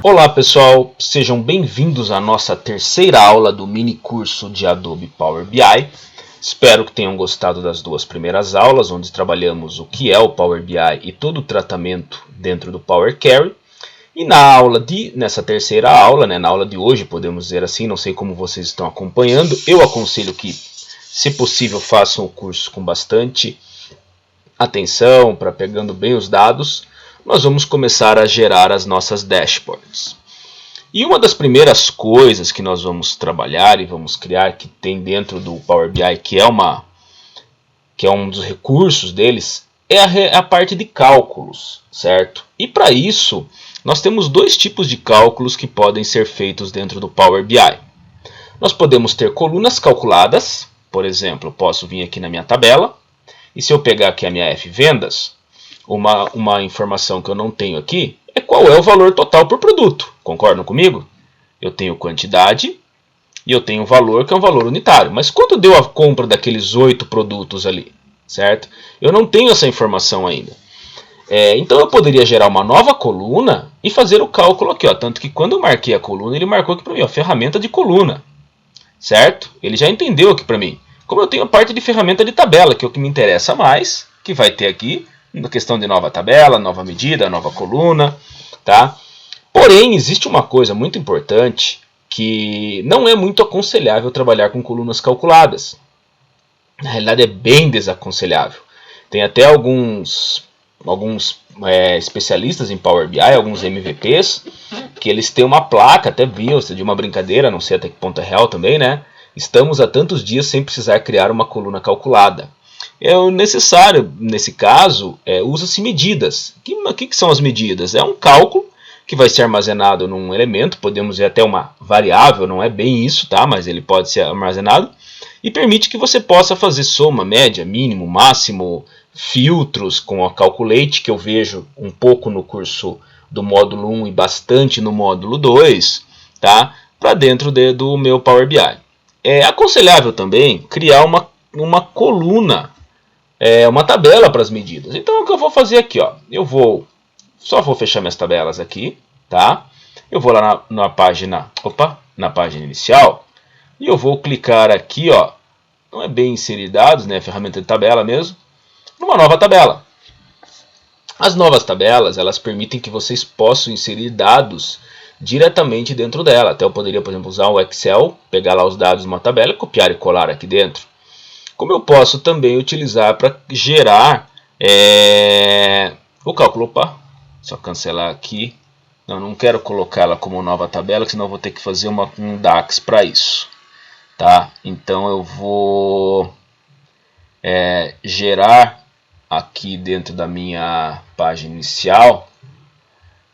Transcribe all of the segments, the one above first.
Olá pessoal, sejam bem-vindos à nossa terceira aula do mini curso de Adobe Power BI. Espero que tenham gostado das duas primeiras aulas, onde trabalhamos o que é o Power BI e todo o tratamento dentro do Power Query. E nessa terceira aula, na aula de hoje, podemos dizer assim, não sei como vocês estão acompanhando, eu aconselho que, se possível, façam o curso com bastante atenção, para pegando bem os dados. Nós vamos começar a gerar as nossas dashboards. E uma das primeiras coisas que nós vamos trabalhar e vamos criar, que tem dentro do Power BI, que é um dos recursos deles, é a parte de cálculos, certo? E para isso, nós temos dois tipos de cálculos que podem ser feitos dentro do Power BI. Nós podemos ter colunas calculadas, por exemplo, eu posso vir aqui na minha tabela, e se eu pegar aqui a minha F vendas, uma informação que eu não tenho aqui é qual é o valor total por produto. Concordam comigo? Eu tenho quantidade e eu tenho valor, que é um valor unitário. Mas quanto deu a compra daqueles 8 produtos ali? Certo? Eu não tenho essa informação ainda. Então eu poderia gerar uma nova coluna e fazer o cálculo aqui. Ó. Tanto que quando eu marquei a coluna, ele marcou aqui para mim, ó, ferramenta de coluna. Certo? Ele já entendeu aqui para mim. Como eu tenho a parte de ferramenta de tabela, que é o que me interessa mais, que vai ter aqui, na questão de nova tabela, nova medida, nova coluna, tá? Porém, existe uma coisa muito importante, que não é muito aconselhável trabalhar com colunas calculadas. Na realidade é bem desaconselhável. Tem até alguns especialistas em Power BI, alguns MVPs, que eles têm uma placa, até viu, de uma brincadeira, não sei até que ponto é real também, né? Estamos há tantos dias sem precisar criar uma coluna calculada. É necessário, nesse caso, usa-se medidas. O que são as medidas? É um cálculo que vai ser armazenado num elemento, podemos dizer até uma variável, não é bem isso, tá? Mas ele pode ser armazenado, e permite que você possa fazer soma, média, mínimo, máximo, filtros com a Calculate, que eu vejo um pouco no curso do módulo 1 e bastante no módulo 2, tá? Para dentro do meu Power BI. É aconselhável também criar uma coluna, uma tabela para as medidas. Então o que eu vou fazer aqui, ó, só vou fechar minhas tabelas aqui, tá? Eu vou lá na página inicial e eu vou clicar aqui, ó, não é bem inserir dados, né, ferramenta de tabela mesmo, numa nova tabela. As novas tabelas, elas permitem que vocês possam inserir dados diretamente dentro dela. Até eu poderia, por exemplo, usar o Excel, pegar lá os dados de uma tabela, copiar e colar aqui dentro. Como eu posso também utilizar para gerar o cálculo. Opa, só cancelar aqui. Não quero colocá-la como nova tabela, senão eu vou ter que fazer um DAX para isso. Tá? Então eu vou gerar aqui dentro da minha página inicial.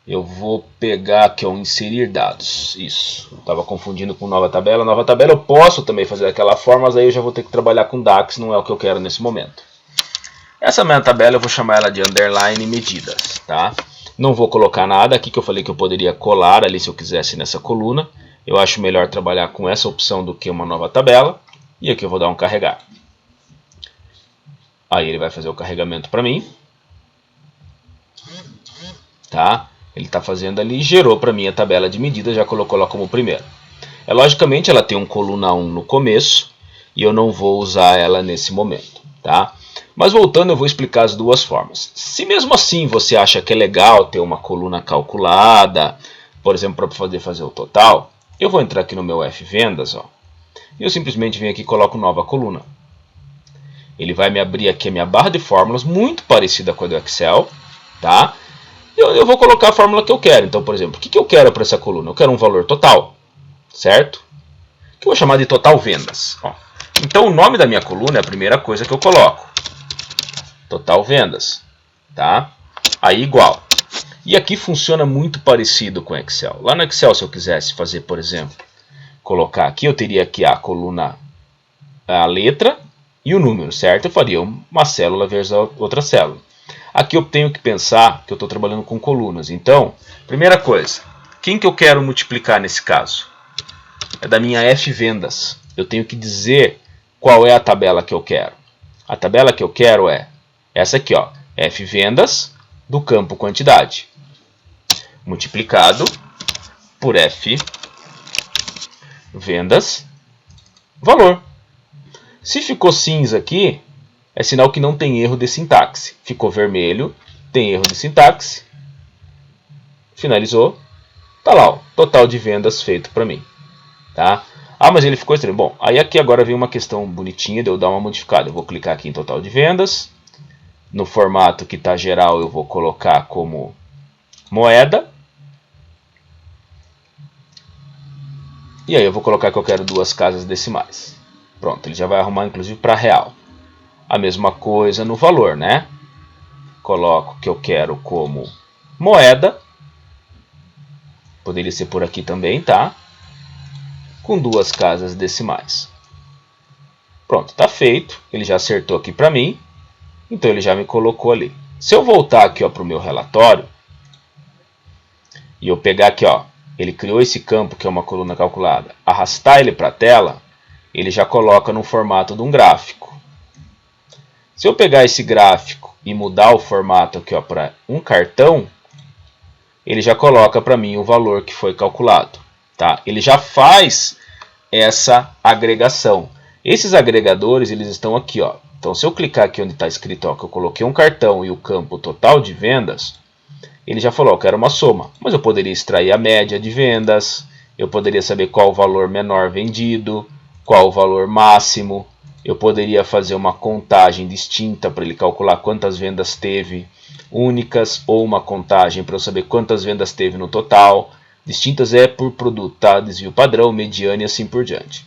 Eu vou pegar aqui, ó, inserir dados. Isso. Estava confundindo com nova tabela. Nova tabela eu posso também fazer daquela forma, mas aí eu já vou ter que trabalhar com DAX, não é o que eu quero nesse momento. Essa minha tabela eu vou chamar ela de underline medidas, tá? Não vou colocar nada aqui, que eu falei que eu poderia colar ali se eu quisesse nessa coluna. Eu acho melhor trabalhar com essa opção do que uma nova tabela. E aqui eu vou dar um carregar. Aí ele vai fazer o carregamento para mim. Tá? Ele está fazendo ali e gerou para mim a tabela de medidas, já colocou lá como primeiro. Logicamente ela tem um coluna 1 no começo e eu não vou usar ela nesse momento. Tá? Mas voltando, eu vou explicar as duas formas. Se mesmo assim você acha que é legal ter uma coluna calculada, por exemplo, para poder fazer o total, eu vou entrar aqui no meu F vendas, ó, e eu simplesmente venho aqui e coloco nova coluna. Ele vai me abrir aqui a minha barra de fórmulas, muito parecida com a do Excel, tá? Eu vou colocar a fórmula que eu quero. Então, por exemplo, o que eu quero para essa coluna? Eu quero um valor total, certo? Que eu vou chamar de total vendas. Ó. Então, o nome da minha coluna é a primeira coisa que eu coloco. Total vendas, tá? Aí, igual. E aqui funciona muito parecido com o Excel. Lá no Excel, se eu quisesse fazer, por exemplo, colocar aqui, eu teria aqui a coluna, a letra e o número, certo? Eu faria uma célula vezes a outra célula. Aqui eu tenho que pensar que eu estou trabalhando com colunas. Então, primeira coisa, quem que eu quero multiplicar nesse caso? É da minha F vendas. Eu tenho que dizer qual é a tabela que eu quero. A tabela que eu quero é essa aqui, ó, F vendas do campo quantidade, multiplicado por F vendas valor. Se ficou cinza aqui, é sinal que não tem erro de sintaxe. Ficou vermelho, tem erro de sintaxe. Finalizou. Tá lá, ó, total de vendas feito para mim. Tá? Ah, mas ele ficou estranho. Bom, aí aqui agora vem uma questão bonitinha de eu dar uma modificada. Eu vou clicar aqui em total de vendas. No formato que está geral eu vou colocar como moeda. E aí eu vou colocar que eu quero 2 casas decimais. Pronto, ele já vai arrumar inclusive para real. A mesma coisa no valor, né? Coloco que eu quero como moeda. Poderia ser por aqui também, tá? Com 2 casas decimais. Pronto, está feito. Ele já acertou aqui para mim. Então ele já me colocou ali. Se eu voltar aqui para o meu relatório e eu pegar aqui, ó, ele criou esse campo que é uma coluna calculada, arrastar ele para a tela, ele já coloca no formato de um gráfico. Se eu pegar esse gráfico e mudar o formato aqui para um cartão, ele já coloca para mim o valor que foi calculado. Tá? Ele já faz essa agregação. Esses agregadores eles estão aqui, ó. Então, se eu clicar aqui onde está escrito ó, que eu coloquei um cartão e o campo total de vendas, ele já falou, eu quero uma soma. Mas eu poderia extrair a média de vendas, eu poderia saber qual o valor menor vendido, qual o valor máximo, eu poderia fazer uma contagem distinta para ele calcular quantas vendas teve únicas, ou uma contagem para eu saber quantas vendas teve no total. Distintas é por produto, tá? Desvio padrão, mediana e assim por diante.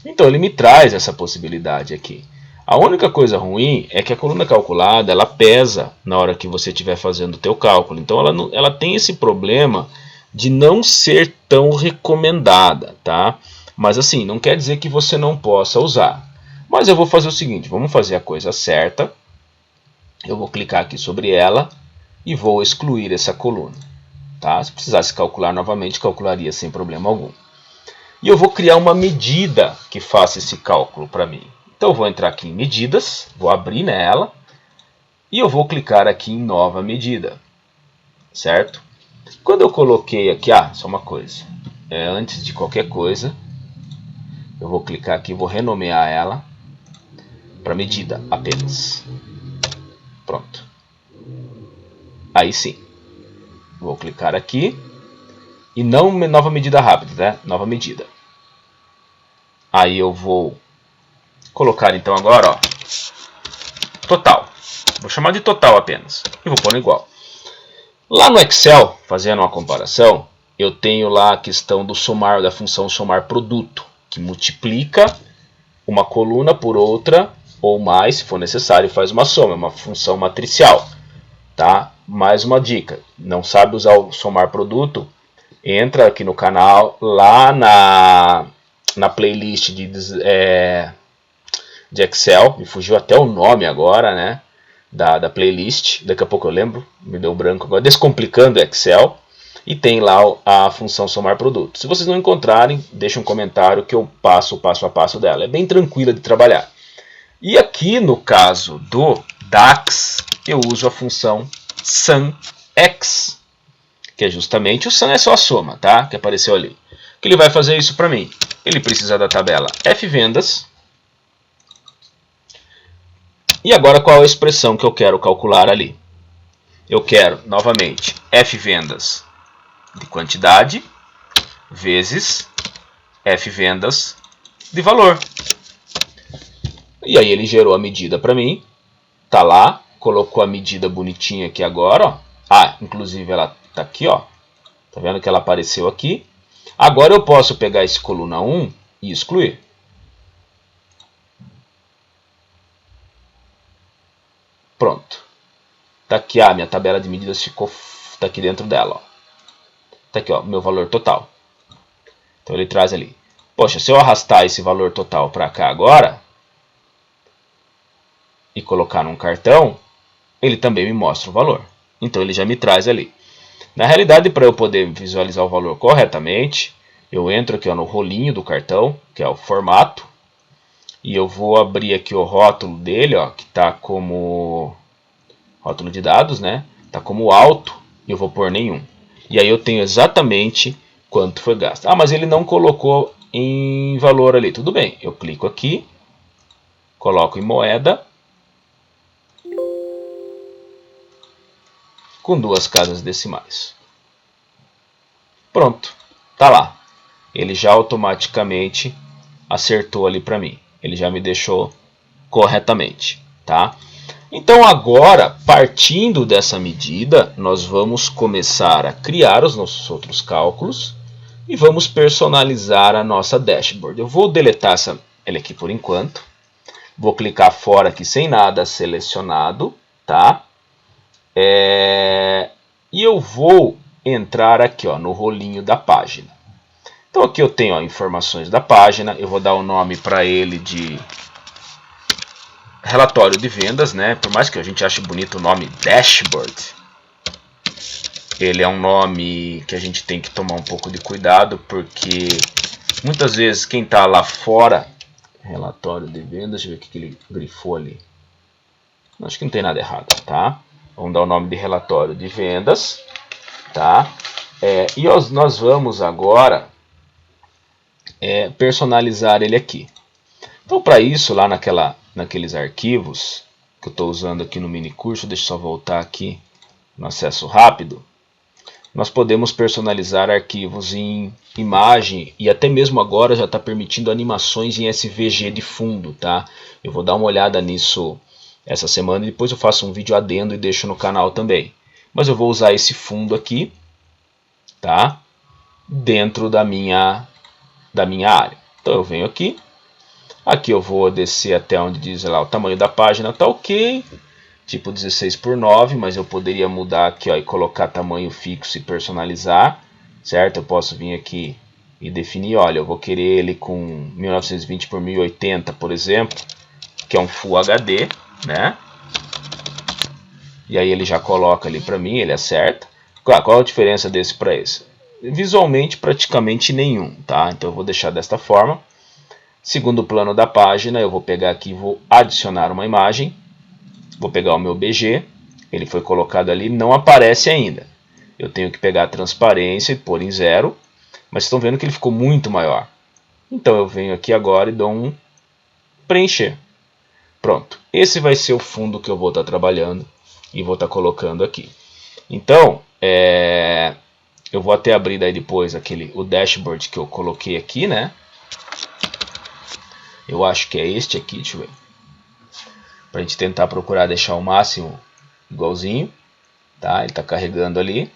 Então ele me traz essa possibilidade aqui. A única coisa ruim é que a coluna calculada ela pesa na hora que você estiver fazendo o teu cálculo. Então ela tem esse problema de não ser tão recomendada, tá? Mas assim, não quer dizer que você não possa usar. Mas eu vou fazer o seguinte, vamos fazer a coisa certa. Eu vou clicar aqui sobre ela e vou excluir essa coluna. Tá? Se precisasse calcular novamente, calcularia sem problema algum. E eu vou criar uma medida que faça esse cálculo para mim. Então eu vou entrar aqui em medidas, vou abrir nela e eu vou clicar aqui em nova medida, certo? Quando eu coloquei aqui, só uma coisa, antes de qualquer coisa, eu vou clicar aqui, vou renomear ela para medida apenas. Pronto. Aí sim, vou clicar aqui e não nova medida rápida, né? Nova medida. Aí eu vou colocar então agora, ó, total. Vou chamar de total apenas. E vou pôr no igual. Lá no Excel, fazendo uma comparação, eu tenho lá a questão do somar, da função somar produto, que multiplica uma coluna por outra, ou mais, se for necessário, faz uma soma, é uma função matricial. Tá? Mais uma dica, não sabe usar o somar produto? Entra aqui no canal, lá na playlist de Excel, me fugiu até o nome agora, né, da playlist, daqui a pouco eu lembro, me deu branco agora, Descomplicando Excel, e tem lá a função somar produto. Se vocês não encontrarem, deixa um comentário que eu passo o passo a passo dela, é bem tranquila de trabalhar. E aqui no caso do DAX, eu uso a função SUMX, que é justamente o sum é só a soma, tá? Que apareceu ali. O que ele vai fazer isso para mim? Ele precisa da tabela F vendas. E agora qual é a expressão que eu quero calcular ali? Eu quero, novamente, F vendas de quantidade vezes F vendas de valor. E aí ele gerou a medida para mim. Tá lá, colocou a medida bonitinha aqui agora, ó. Inclusive ela tá aqui, ó. Tá vendo que ela apareceu aqui? Agora eu posso pegar esse coluna 1 e excluir. Pronto. Tá aqui, minha tabela de medidas ficou, tá aqui dentro dela, ó. Tá aqui, ó, meu valor total. Então ele traz ali. Poxa, se eu arrastar esse valor total para cá agora e colocar num cartão, ele também me mostra o valor. Então ele já me traz ali. Na realidade, para eu poder visualizar o valor corretamente, eu entro aqui, ó, no rolinho do cartão, que é o formato, e eu vou abrir aqui o rótulo dele, ó, que está como rótulo de dados, né? Está como alto, e eu vou pôr nenhum. E aí eu tenho exatamente quanto foi gasto. Ah, mas ele não colocou em valor ali. Tudo bem, eu clico aqui, coloco em moeda, com 2 casas decimais. Pronto, tá lá. Ele já automaticamente acertou ali para mim. Ele já me deixou corretamente, tá? Então agora, partindo dessa medida, nós vamos começar a criar os nossos outros cálculos e vamos personalizar a nossa dashboard. Eu vou deletar ela aqui por enquanto. Vou clicar fora aqui sem nada selecionado, tá? E eu vou entrar aqui, ó, no rolinho da página. Então aqui eu tenho, ó, informações da página. Eu vou dar o nome para ele de relatório de vendas, né? Por mais que a gente ache bonito o nome dashboard, ele é um nome que a gente tem que tomar um pouco de cuidado, porque muitas vezes quem está lá fora, relatório de vendas, deixa eu ver o que ele grifou ali. Acho que não tem nada errado, tá? Vamos dar o nome de relatório de vendas, tá? E nós vamos agora personalizar ele aqui. Então, para isso, lá naqueles arquivos que eu estou usando aqui no mini curso, deixa eu só voltar aqui no acesso rápido, nós podemos personalizar arquivos em imagem e até mesmo agora já está permitindo animações em SVG de fundo, tá? Eu vou dar uma olhada nisso essa semana e depois eu faço um vídeo adendo e deixo no canal também. Mas eu vou usar esse fundo aqui, tá? Dentro da minha área. Então eu venho aqui. Aqui eu vou descer até onde diz lá o tamanho da página, tá ok. Tipo 16:9, mas eu poderia mudar aqui, ó, e colocar tamanho fixo e personalizar, certo? Eu posso vir aqui e definir, olha, eu vou querer ele com 1920 por 1080, por exemplo, que é um Full HD, né? E aí ele já coloca ali para mim, ele acerta. Qual a diferença desse para esse? Visualmente praticamente nenhum, tá? Então eu vou deixar desta forma. Segundo plano da página, eu vou pegar aqui e vou adicionar uma imagem. Vou pegar o meu BG, ele foi colocado ali, não aparece ainda. Eu tenho que pegar a transparência e pôr em 0, mas estão vendo que ele ficou muito maior. Então eu venho aqui agora e dou um preencher. Pronto, esse vai ser o fundo que eu vou estar trabalhando e vou estar colocando aqui. Então, eu vou até abrir daí depois o dashboard que eu coloquei aqui, né? Eu acho que é este aqui, deixa eu ver. Para a gente tentar procurar deixar o máximo igualzinho, tá? Ele está carregando ali.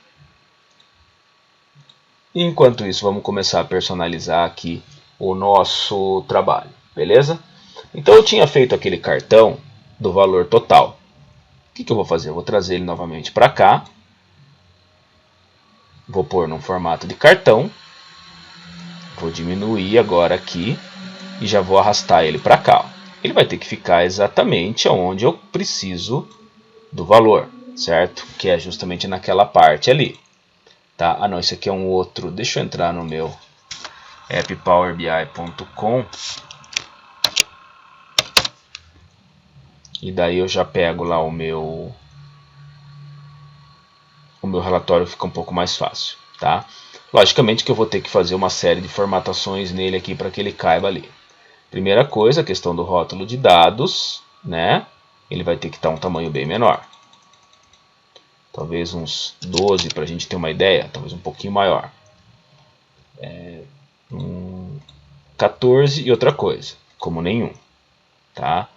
E enquanto isso, vamos começar a personalizar aqui o nosso trabalho, beleza? Então eu tinha feito aquele cartão do valor total. O que eu vou fazer? Eu vou trazer ele novamente para cá. Vou pôr num formato de cartão. Vou diminuir agora aqui e já vou arrastar ele para cá. Ele vai ter que ficar exatamente onde eu preciso do valor, certo? Que é justamente naquela parte ali. Tá? Ah não, esse aqui é um outro. Deixa eu entrar no meu apppowerbi.com e daí eu já pego lá o meu relatório, fica um pouco mais fácil, tá? Logicamente que eu vou ter que fazer uma série de formatações nele aqui para que ele caiba ali. Primeira coisa, a questão do rótulo de dados, né? Ele vai ter que estar um tamanho bem menor. Talvez uns 12 para a gente ter uma ideia, talvez um pouquinho maior. 14 e outra coisa, como nenhum, tá?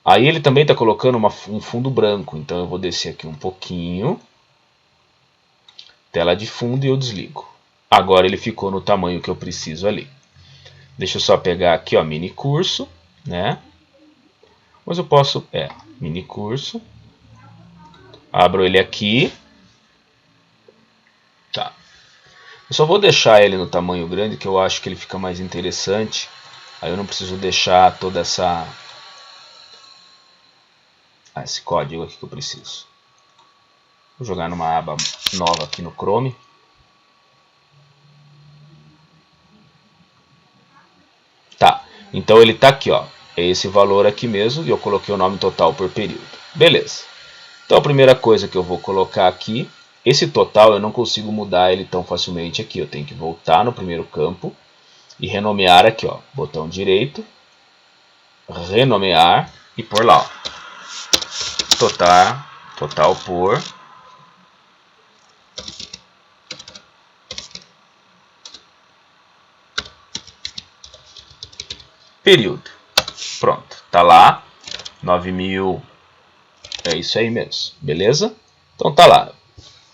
Aí ele também está colocando um fundo branco, então eu vou descer aqui um pouquinho. Tela de fundo e eu desligo. Agora ele ficou no tamanho que eu preciso ali. Deixa eu só pegar aqui, ó, mini curso, né? Mas eu posso, mini curso. Abro ele aqui. Tá. Eu só vou deixar ele no tamanho grande, que eu acho que ele fica mais interessante. Aí eu não preciso deixar toda essa... esse código aqui que eu preciso. Vou jogar numa aba nova aqui no Chrome. Tá, então ele está aqui, ó. É esse valor aqui mesmo e eu coloquei o nome total por período. Beleza. Então a primeira coisa que eu vou colocar aqui esse total eu não consigo mudar ele tão facilmente aqui. Eu tenho que voltar no primeiro campo e renomear aqui, ó, botão direito, renomear e pôr lá, ó, total por período. Pronto, tá lá, 9.000, é isso aí mesmo, beleza? Então tá lá,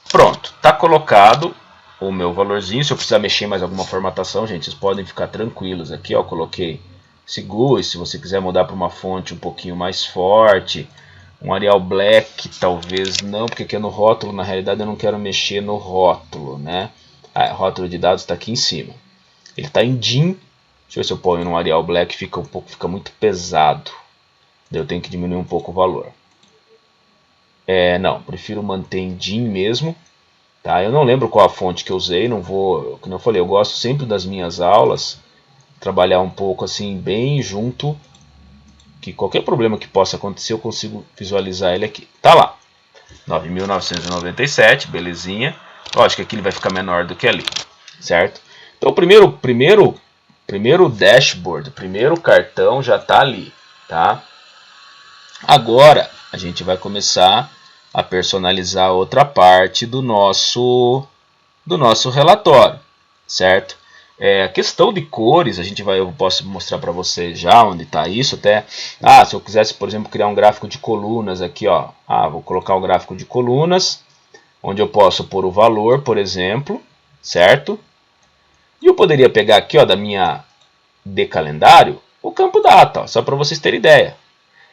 pronto, tá colocado o meu valorzinho. Se eu precisar mexer mais alguma formatação, gente, vocês podem ficar tranquilos aqui, ó, coloquei esse GUI. Se você quiser mudar para uma fonte um pouquinho mais forte, um Arial Black, talvez não, porque aqui é no rótulo, na realidade eu não quero mexer no rótulo, né? Rótulo de dados está aqui em cima. Ele está em DIN. Deixa eu ver se eu ponho no Arial Black, fica muito pesado. Daí eu tenho que diminuir um pouco o valor. Não, prefiro manter em DIN mesmo. Tá? Eu não lembro qual a fonte que eu usei, não vou, como eu falei, eu gosto sempre das minhas aulas trabalhar um pouco assim bem junto, que qualquer problema que possa acontecer eu consigo visualizar ele aqui. Tá lá, 9.997, belezinha. Lógico que aqui ele vai ficar menor do que ali, certo? Então o primeiro dashboard, o primeiro cartão já está ali, tá? Agora a gente vai começar a personalizar outra parte do nosso relatório, certo? A questão de cores, eu posso mostrar para vocês já onde está isso até. Se eu quisesse, por exemplo, criar um gráfico de colunas aqui, ó. Vou colocar um gráfico de colunas, onde eu posso pôr o valor, por exemplo, certo? E eu poderia pegar aqui, ó, da minha de calendário, o campo data, ó, só para vocês terem ideia.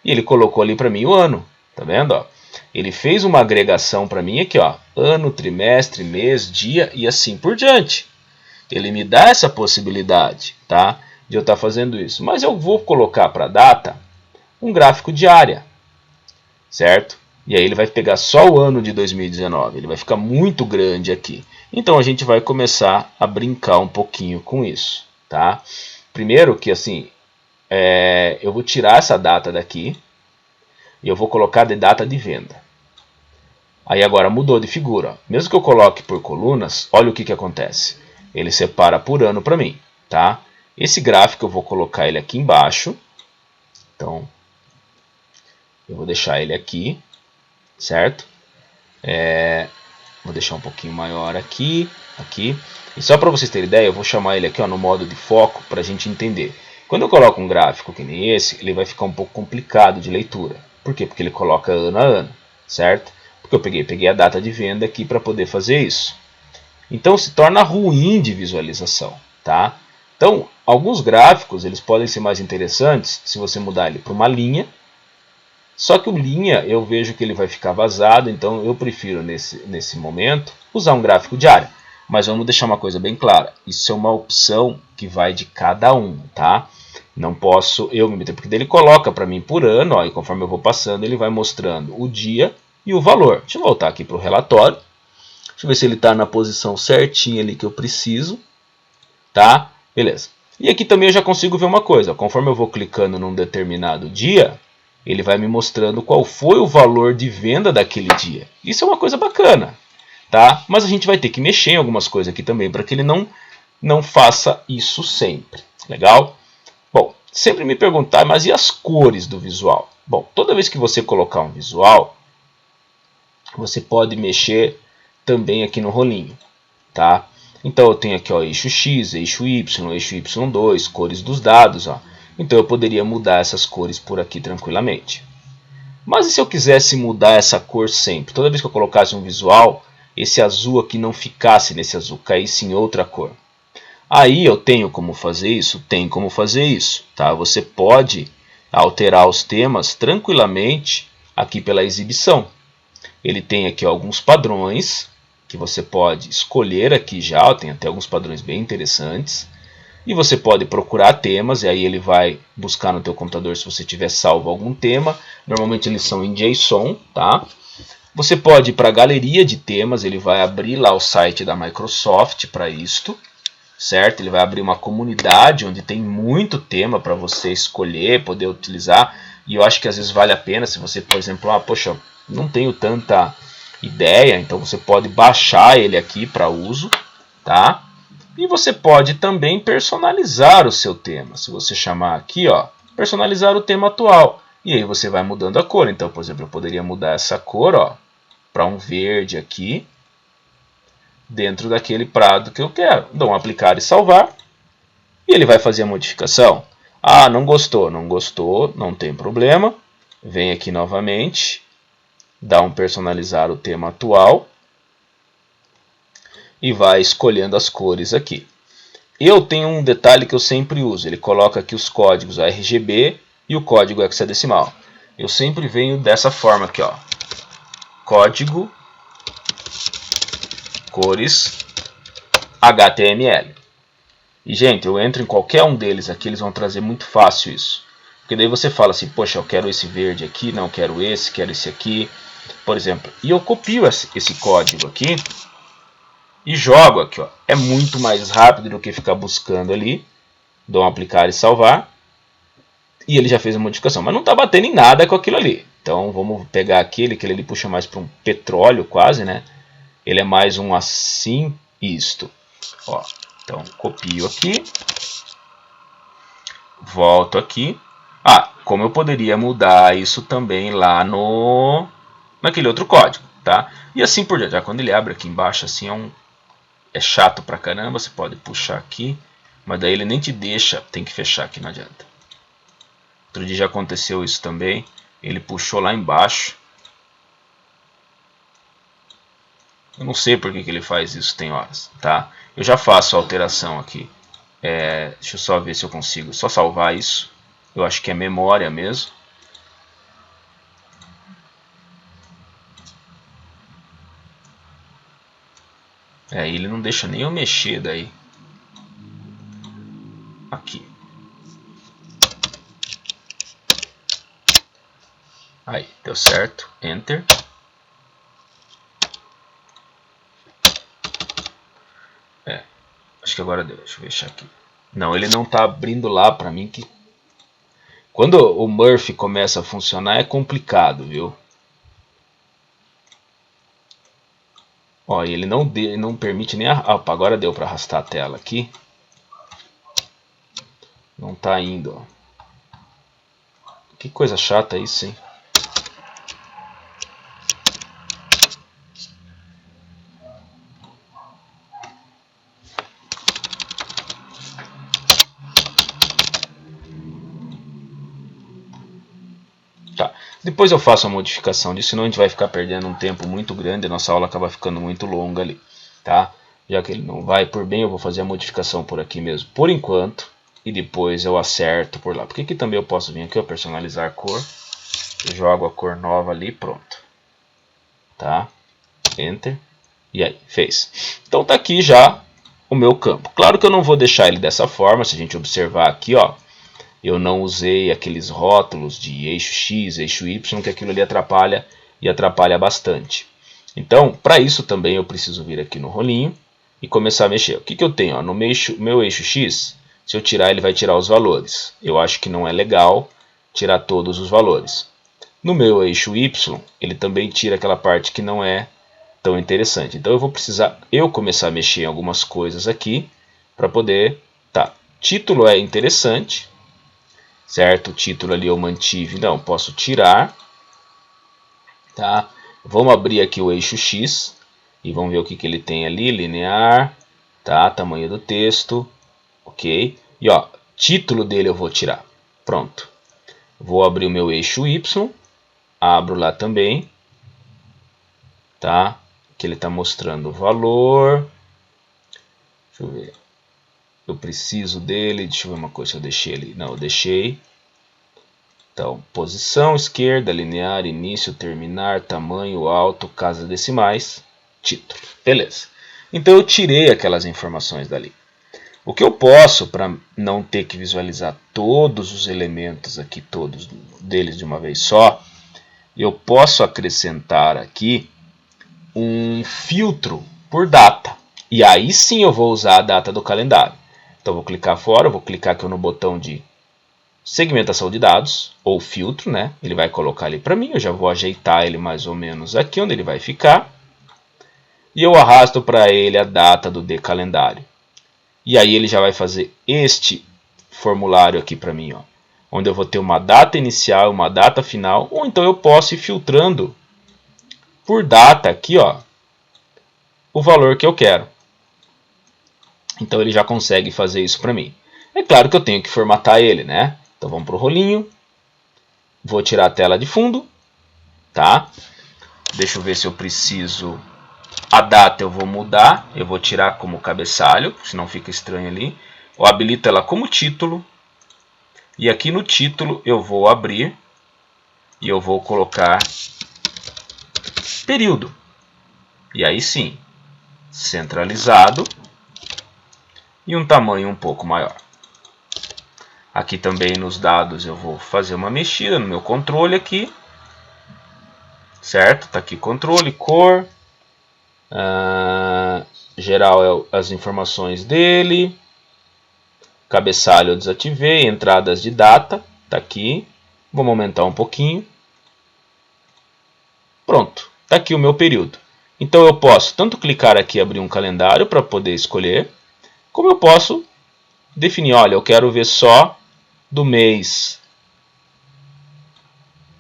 E ele colocou ali para mim o ano, tá vendo, ó? Ele fez uma agregação para mim aqui, ó, ano, trimestre, mês, dia e assim por diante. Ele me dá essa possibilidade, tá, de eu estar fazendo isso. Mas eu vou colocar para a data um gráfico diária, certo? E aí ele vai pegar só o ano de 2019, ele vai ficar muito grande aqui. Então a gente vai começar a brincar um pouquinho com isso, tá? Primeiro que assim, eu vou tirar essa data daqui e eu vou colocar de data de venda. Aí agora mudou de figura. Mesmo que eu coloque por colunas, olha o que acontece. Ele separa por ano para mim, tá? Esse gráfico eu vou colocar ele aqui embaixo. Então, eu vou deixar ele aqui, certo? Vou deixar um pouquinho maior aqui. E só para vocês terem ideia, eu vou chamar ele aqui, ó, no modo de foco para a gente entender. Quando eu coloco um gráfico que nem esse, ele vai ficar um pouco complicado de leitura. Por quê? Porque ele coloca ano a ano, certo? Porque eu peguei a data de venda aqui para poder fazer isso. Então se torna ruim de visualização, tá? Então, alguns gráficos eles podem ser mais interessantes se você mudar ele para uma linha. Só que o linha eu vejo que ele vai ficar vazado, então eu prefiro nesse momento usar um gráfico diário. Mas vamos deixar uma coisa bem clara, isso é uma opção que vai de cada um, tá? Não posso eu me meter, porque ele coloca para mim por ano, ó, e conforme eu vou passando ele vai mostrando o dia e o valor. Deixa eu voltar aqui para o relatório. Deixa eu ver se ele está na posição certinha ali que eu preciso. Tá? Beleza. E aqui também eu já consigo ver uma coisa. Conforme eu vou clicando num determinado dia, ele vai me mostrando qual foi o valor de venda daquele dia. Isso é uma coisa bacana. Tá? Mas a gente vai ter que mexer em algumas coisas aqui também para que ele não faça isso sempre. Legal? Bom, sempre me perguntar, mas e as cores do visual? Bom, toda vez que você colocar um visual, você pode mexer também aqui no rolinho, tá? Então eu tenho aqui, ó, eixo X, eixo Y, eixo Y2, cores dos dados, ó. Então eu poderia mudar essas cores por aqui tranquilamente. Mas e se eu quisesse mudar essa cor sempre? Toda vez que eu colocasse um visual, esse azul aqui não ficasse nesse azul, caísse em outra cor. Aí eu tenho como fazer isso? Tem como fazer isso, tá? Você pode alterar os temas tranquilamente aqui pela exibição. Ele tem aqui alguns padrões que você pode escolher aqui já, tem até alguns padrões bem interessantes. E você pode procurar temas, e aí ele vai buscar no teu computador se você tiver salvo algum tema. Normalmente eles são em JSON, tá? Você pode ir para a galeria de temas, ele vai abrir lá o site da Microsoft para isto, certo? Ele vai abrir uma comunidade onde tem muito tema para você escolher, poder utilizar. E eu acho que às vezes vale a pena se você, por exemplo, poxa, não tenho tanta ideia, então você pode baixar ele aqui para uso, tá? E você pode também personalizar o seu tema. Se você chamar aqui, ó, personalizar o tema atual, e aí você vai mudando a cor. Então, por exemplo, eu poderia mudar essa cor, ó, para um verde aqui, dentro daquele prado que eu quero. Dou um aplicar e salvar, e ele vai fazer a modificação. Ah, não gostou, não tem problema. Vem aqui novamente, dá um personalizar o tema atual e vai escolhendo as cores aqui. Eu tenho um detalhe que eu sempre uso, ele coloca aqui os códigos RGB e o código hexadecimal. Eu sempre venho dessa forma aqui, ó. Código, cores, HTML. E, gente, eu entro em qualquer um deles aqui, eles vão trazer muito fácil isso. Porque daí você fala assim, poxa, eu quero esse verde aqui, não quero esse aqui, por exemplo. E eu copio esse código aqui e jogo aqui, ó. É muito mais rápido do que ficar buscando ali. Dou um aplicar e salvar. E ele já fez a modificação, mas não está batendo em nada com aquilo ali. Então vamos pegar aquele, que ele puxa mais para um petróleo quase, né? Ele é mais um assim, isto. Ó, então copio aqui. Volto aqui. Ah, como eu poderia mudar isso também lá naquele outro código, tá? E assim por diante. Já quando ele abre aqui embaixo, assim é chato pra caramba. Você pode puxar aqui, mas daí ele nem te deixa. Tem que fechar aqui, não adianta. Outro dia já aconteceu isso também. Ele puxou lá embaixo. Eu não sei por que ele faz isso, tem horas, tá? Eu já faço a alteração aqui. Deixa eu só ver se eu consigo só salvar isso. Eu acho que é memória mesmo. Ele não deixa nem eu mexer daí. Aqui. Aí, deu certo. Enter. Acho que agora deu. Deixa eu fechar aqui. Não, ele não está abrindo lá para mim. Quando o Murphy começa a funcionar é complicado, viu? Ó, ele não permite nem... Opa, agora deu para arrastar a tela aqui. Não está indo, ó. Que coisa chata isso, hein? Tá. Depois eu faço a modificação disso, senão a gente vai ficar perdendo um tempo muito grande e nossa aula acaba ficando muito longa ali, tá? Já que ele não vai por bem, eu vou fazer a modificação por aqui mesmo, por enquanto, e depois eu acerto por lá. Porque aqui também eu posso vir aqui, ó, personalizar cor, eu jogo a cor nova ali, pronto, tá? Enter, e aí, fez. Então tá aqui já o meu campo. Claro que eu não vou deixar ele dessa forma, se a gente observar aqui, ó, eu não usei aqueles rótulos de eixo X, eixo Y, que aquilo ali atrapalha e atrapalha bastante. Então, para isso também eu preciso vir aqui no rolinho e começar a mexer. O que eu tenho? Ó, no meu eixo X, se eu tirar, ele vai tirar os valores. Eu acho que não é legal tirar todos os valores. No meu eixo Y, ele também tira aquela parte que não é tão interessante. Então eu vou precisar começar a mexer em algumas coisas aqui para poder... Tá, título é interessante. Certo? O título ali eu mantive, não, posso tirar, tá? Vamos abrir aqui o eixo X e vamos ver o que ele tem ali, linear, tá? Tamanho do texto, ok? E ó, título dele eu vou tirar, pronto. Vou abrir o meu eixo Y, abro lá também, tá? Que ele está mostrando o valor, deixa eu ver. Eu preciso dele, deixa eu ver uma coisa se eu deixei ele. Não, eu deixei. Então, posição esquerda, linear, início, terminar, tamanho, alto, casas decimais, título. Beleza. Então eu tirei aquelas informações dali. O que eu posso, para não ter que visualizar todos os elementos aqui, todos deles de uma vez só, eu posso acrescentar aqui um filtro por data. E aí sim eu vou usar a data do calendário. Então vou clicar fora, vou clicar aqui no botão de segmentação de dados, ou filtro, né? Ele vai colocar ali para mim, eu já vou ajeitar ele mais ou menos aqui onde ele vai ficar. E eu arrasto para ele a data do decalendário. E aí ele já vai fazer este formulário aqui para mim, ó, onde eu vou ter uma data inicial, uma data final, ou então eu posso ir filtrando por data aqui, ó, o valor que eu quero. Então ele já consegue fazer isso para mim. É claro que eu tenho que formatar ele, né? Então vamos para o rolinho. Vou tirar a tela de fundo, tá? Deixa eu ver se eu preciso. A data eu vou mudar, eu vou tirar como cabeçalho, senão fica estranho ali. Eu habilito ela como título. E aqui no título eu vou abrir e eu vou colocar período. E aí sim, centralizado e um tamanho um pouco maior. Aqui também nos dados eu vou fazer uma mexida no meu controle aqui. Certo? Tá aqui controle, cor. Geral é as informações dele. Cabeçalho eu desativei. Entradas de data. Tá aqui. Vamos aumentar um pouquinho. Pronto. Tá aqui o meu período. Então eu posso tanto clicar aqui e abrir um calendário para poder escolher. Como eu posso definir, olha, eu quero ver só do mês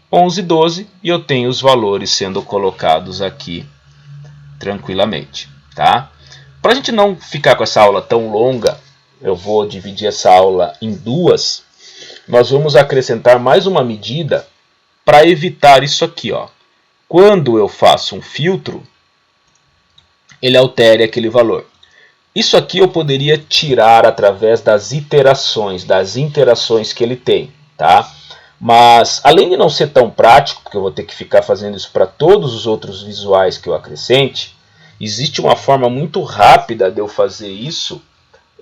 11 e 12 e eu tenho os valores sendo colocados aqui tranquilamente, tá? Para a gente não ficar com essa aula tão longa, eu vou dividir essa aula em duas. Nós vamos acrescentar mais uma medida para evitar isso aqui, ó. Quando eu faço um filtro, ele altere aquele valor. Isso aqui eu poderia tirar através das iterações, das interações que ele tem, tá? Mas, além de não ser tão prático, porque eu vou ter que ficar fazendo isso para todos os outros visuais que eu acrescente, existe uma forma muito rápida de eu fazer isso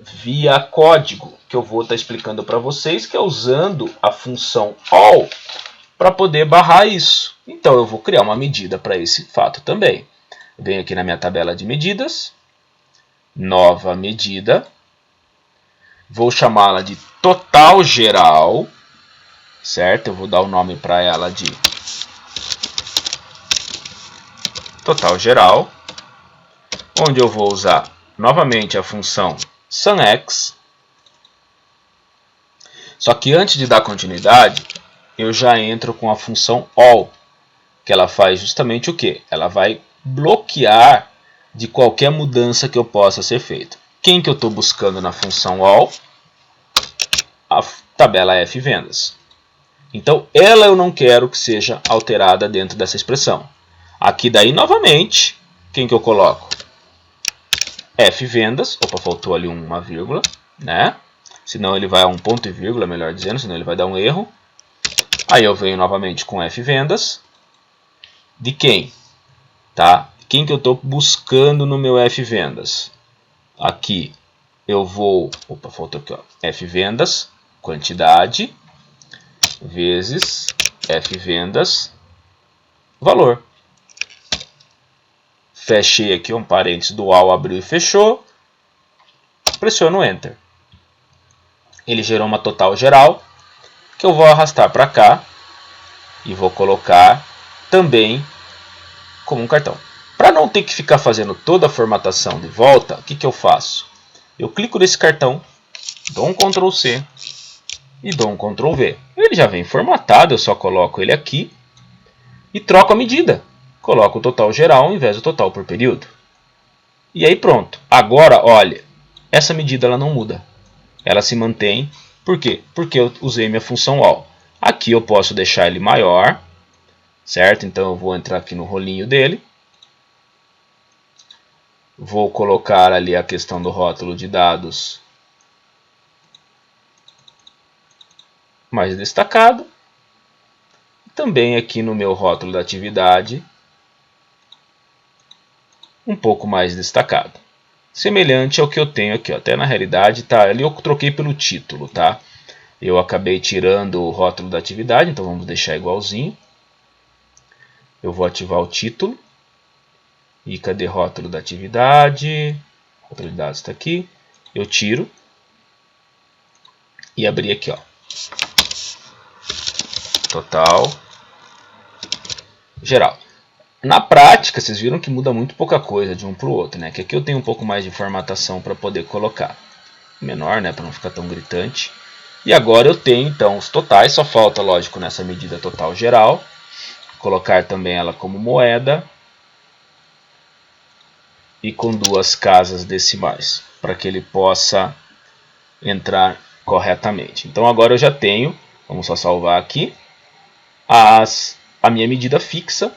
via código, que eu vou estar explicando para vocês, que é usando a função all para poder barrar isso. Então, eu vou criar uma medida para esse fato também. Eu venho aqui na minha tabela de medidas, nova medida, vou chamá-la de total geral, certo? Eu vou dar o nome para ela de total geral, onde eu vou usar novamente a função SUMX. Só que antes de dar continuidade, eu já entro com a função all, que ela faz justamente o que? Ela vai bloquear de qualquer mudança que eu possa ser feita. Quem que eu estou buscando na função all? A tabela F vendas. Então, ela eu não quero que seja alterada dentro dessa expressão. Aqui daí, novamente, quem que eu coloco? F vendas. Opa, faltou ali uma vírgula, né? Senão ele vai a um ponto e vírgula, melhor dizendo, senão ele vai dar um erro. Aí eu venho novamente com F vendas. De quem? Tá? Quem que eu estou buscando no meu F vendas? Aqui eu vou... Opa, faltou aqui, ó. F vendas, quantidade, vezes F vendas, valor. Fechei aqui um parênteses do all, abriu e fechou. Pressiono Enter. Ele gerou uma total geral, que eu vou arrastar para cá e vou colocar também como um cartão. Para não ter que ficar fazendo toda a formatação de volta, o que eu faço? Eu clico nesse cartão, dou um Ctrl C e dou um Ctrl V. Ele já vem formatado, eu só coloco ele aqui e troco a medida. Coloco o total geral ao invés do total por período. E aí pronto. Agora, olha, essa medida ela não muda. Ela se mantém. Por quê? Porque eu usei minha função all. Aqui eu posso deixar ele maior, certo? Então eu vou entrar aqui no rolinho dele. Vou colocar ali a questão do rótulo de dados mais destacado. Também aqui no meu rótulo da atividade, um pouco mais destacado. Semelhante ao que eu tenho aqui, ó. Até na realidade, tá, ali eu troquei pelo título, tá? Eu acabei tirando o rótulo da atividade, então vamos deixar igualzinho. Eu vou ativar o título. E cadê rótulo da atividade? Rótulo de dados está aqui. Eu tiro. E abri aqui, ó. total geral. Na prática, vocês viram que muda muito pouca coisa de um para o outro, né? Que aqui eu tenho um pouco mais de formatação para poder colocar. Menor, né? Para não ficar tão gritante. E agora eu tenho, então, os totais. Só falta, lógico, nessa medida total geral. Colocar também ela como moeda. E com 2 casas decimais. Para que ele possa entrar corretamente. Então agora eu já tenho, vamos só salvar aqui, a minha medida fixa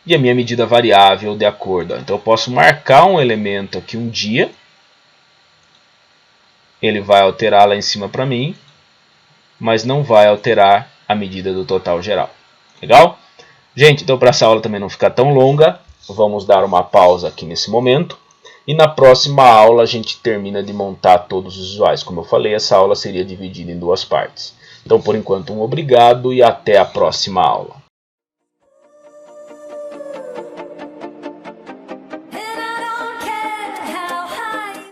e a minha medida variável de acordo. Então eu posso marcar um elemento aqui um dia, ele vai alterar lá em cima para mim, mas não vai alterar a medida do total geral. Legal? Gente, então para essa aula também não ficar tão longa, vamos dar uma pausa aqui nesse momento. E na próxima aula a gente termina de montar todos os visuais. Como eu falei, essa aula seria dividida em 2 partes. Então, por enquanto, um obrigado e até a próxima aula.